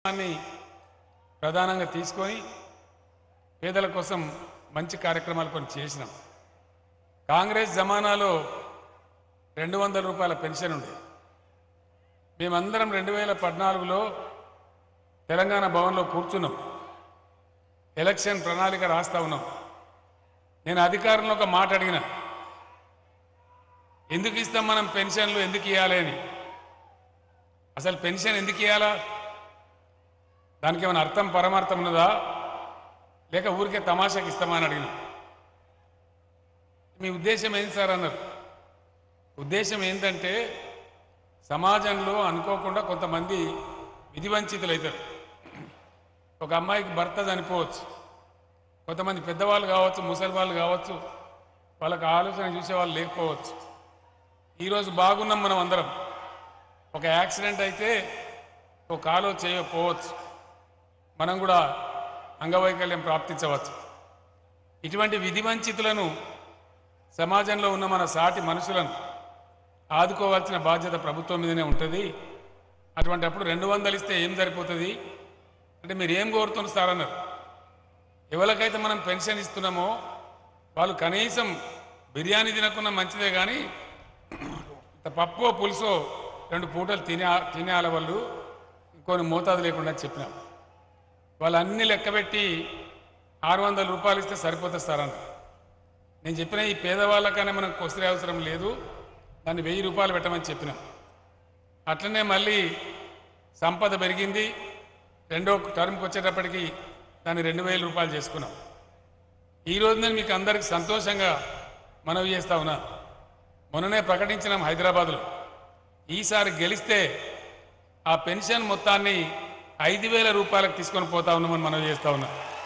దాన్ని ప్రధానంగా తీసుకొని పేదల కోసం మంచి కార్యక్రమాలు కొన్ని చేసినాం. కాంగ్రెస్ జమానాలో 200 రూపాయల పెన్షన్ ఉంది. మేమందరం 2014లో తెలంగాణ భవన్లో కూర్చున్నాం. ఎలక్షన్ ప్రణాళిక రాస్తా ఉన్నాం. నేను అధికారంలో ఒక మాట అడిగిన, ఎందుకు ఇస్తాం మనం పెన్షన్లు, ఎందుకు ఇవ్వాలి అని. అసలు పెన్షన్ ఎందుకు ఇవ్వాలా, దానికి ఏమైనా అర్థం పరమార్థం ఉన్నదా, లేక ఊరికే తమాషాకి ఇస్తామా అని అడిగిన. మీ ఉద్దేశం ఏంటి సార్ అన్నారు. ఉద్దేశం ఏంటంటే సమాజంలో అనుకోకుండా కొంతమంది విధివంచితులు అవుతారు. ఒక అమ్మాయికి భర్త చనిపోవచ్చు, కొంతమంది పెద్దవాళ్ళు కావచ్చు, ముసలి వాళ్ళు కావచ్చు, వాళ్ళకి ఆలోచన చూసేవాళ్ళు లేకపోవచ్చు. ఈరోజు బాగున్నాం మనం అందరం, ఒక యాక్సిడెంట్ అయితే ఒక కాలో చేయకపోవచ్చు, మనం కూడా అంగవైకల్యం ప్రాప్తించవచ్చు. ఇటువంటి విధివంచితులను, సమాజంలో ఉన్న మన సాటి మనుషులను ఆదుకోవాల్సిన బాధ్యత ప్రభుత్వం మీదనే ఉంటుంది. అటువంటిప్పుడు 200 ఇస్తే ఏం సరిపోతుంది అంటే, మీరు ఏం కోరుతున్నారు సార్ అన్నారు. ఎవరికైతే మనం పెన్షన్ ఇస్తున్నామో వాళ్ళు కనీసం బిర్యానీ తినకుండా మంచిదే, కానీ పప్పు పులుసో 2 పూటలు తినేయాల వాళ్ళు, కొన్ని మోతాదు లేకుండా చెప్పినాం. వాళ్ళు అన్ని లెక్కబెట్టి 600 రూపాయలు ఇస్తే సరిపోతుంది సార్ అన్నారు. నేను చెప్పిన ఈ పేదవాళ్ళకనే మనకు కొసరి అవసరం లేదు, దాన్ని 1000 రూపాయలు పెట్టమని చెప్పినాం. అట్లనే మళ్ళీ సంపద పెరిగింది, రెండో టర్మ్కి వచ్చేటప్పటికి దాన్ని 2000 రూపాయలు చేసుకున్నాం. ఈరోజు నేను మీకు అందరికీ సంతోషంగా మనవి చేస్తా ఉన్నా. మొన్ననే ప్రకటించినాం హైదరాబాద్లో, ఈసారి గెలిస్తే ఆ పెన్షన్ మొత్తాన్ని 5000 రూపాయలకు తీసుకొని పోతా ఉన్నామని మనవి చేస్తా ఉన్నా.